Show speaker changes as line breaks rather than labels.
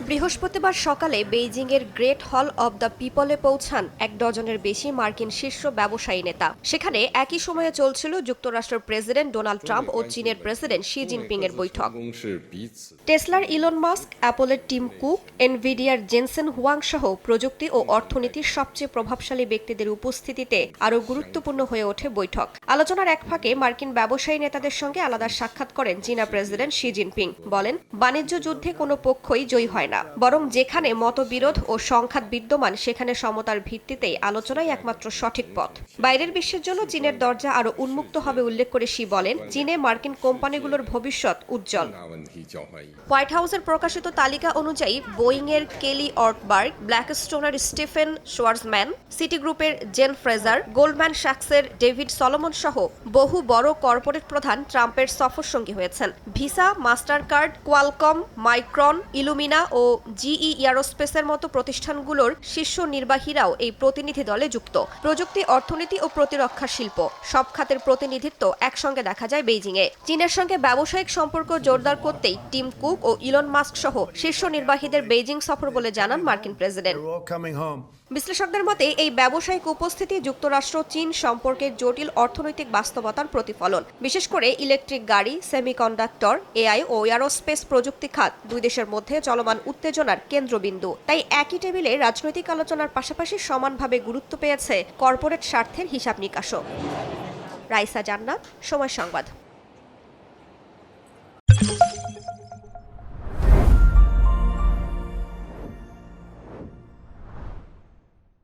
বৃহস্পতিবার সকালে বেইজিংয়ের গ্রেট হল অব দ্য পিপলে পৌঁছান ১ ডজনের বেশি মার্কিন শীর্ষ ব্যবসায়ী নেতা। সেখানে একই সময়ে চলছিল যুক্তরাষ্ট্রের প্রেসিডেন্ট ডোনাল্ড ট্রাম্প ও চীনের প্রেসিডেন্ট শি জিনপিং এর বৈঠক। টেসলার ইলন মাস্ক, অ্যাপলের টিম কুক, এনভিডিয়ার জেনসেন হুয়াং সহ প্রযুক্তি ও অর্থনীতির সবচেয়ে প্রভাবশালী ব্যক্তিদের উপস্থিতিতে আরও গুরুত্বপূর্ণ হয়ে ওঠে বৈঠক। আলোচনার এক ফাঁকে মার্কিন ব্যবসায়ী নেতাদের সঙ্গে আলাদা সাক্ষাৎ করেন চীনা প্রেসিডেন্ট শি জিনপিং। বলেন, বাণিজ্য যুদ্ধে কোনো পক্ষই জয়ী হয় না, বরং যেখানে মতবিরোধ ও সংঘাত বিদ্যমান সেখানে সমতার ভিত্তিতেই আলোচনাই একমাত্র সঠিক পথ। বাইরের বিশ্বের জন্য চীনের দরজা আরও উন্মুক্ত হবে উল্লেখ করে শি বলেন, চীনে মার্কিন কোম্পানিগুলোর ভবিষ্যৎ উজ্জ্বল। হোয়াইট হাউসের প্রকাশিত তালিকা অনুযায়ী বোয়িংয়ের কেলি অর্টবার্গ, ব্ল্যাকস্টোনের স্টিফেন শোয়ার্জম্যান, সিটি গ্রুপের জেন ফ্রেজার, গোল্ডম্যান স্যাক্সের ডেভিড সলোমন সহ বহু বড় কর্পোরেট প্রধান ট্রাম্পের সফরসঙ্গী হয়েছেন। Visa, Mastercard, Qualcomm, Micron, Illumina ও জিই এয়ারোস্পেসের মতো প্রতিষ্ঠানগুলোর শীর্ষ নির্বাহীরাও এই প্রতিনিধি দলে যুক্ত। প্রযুক্তি, অর্থনীতি ও প্রতিরক্ষা শিল্প সব খাতের প্রতিনিধিত্ব একসঙ্গে দেখা যায় বেইজিংয়ে। চীনের সঙ্গে ব্যবসায়িক সম্পর্ক জোরদার করতেই টিম কুক ও ইলন মাস্ক সহ শীর্ষ নির্বাহীদের বেইজিং সফর বলে জানান মার্কিন প্রেসিডেন্ট। বিশ্লেষকদের মতে এই ব্যবসায়িক উপস্থিতি যুক্তরাষ্ট্র চীন সম্পর্কের জটিল অর্থনৈতিক বাস্তবতার প্রতিফলন। বিশেষ করে ইলেকট্রিক গাড়ি, সেমিকন্ডাক্টর, এআই ও এয়ারোস্পেস প্রযুক্তি খাত দুই দেশের মধ্যে চলমান উত্তেজনার কেন্দ্রবিন্দু। তাই একই টেবিলে রাজনৈতিক আলোচনার পাশাপাশি সমানভাবে গুরুত্ব পেয়েছে কর্পোরেট স্বার্থের হিসাব নিকাশও। রাইসা জান্নাত, সময় সংবাদ।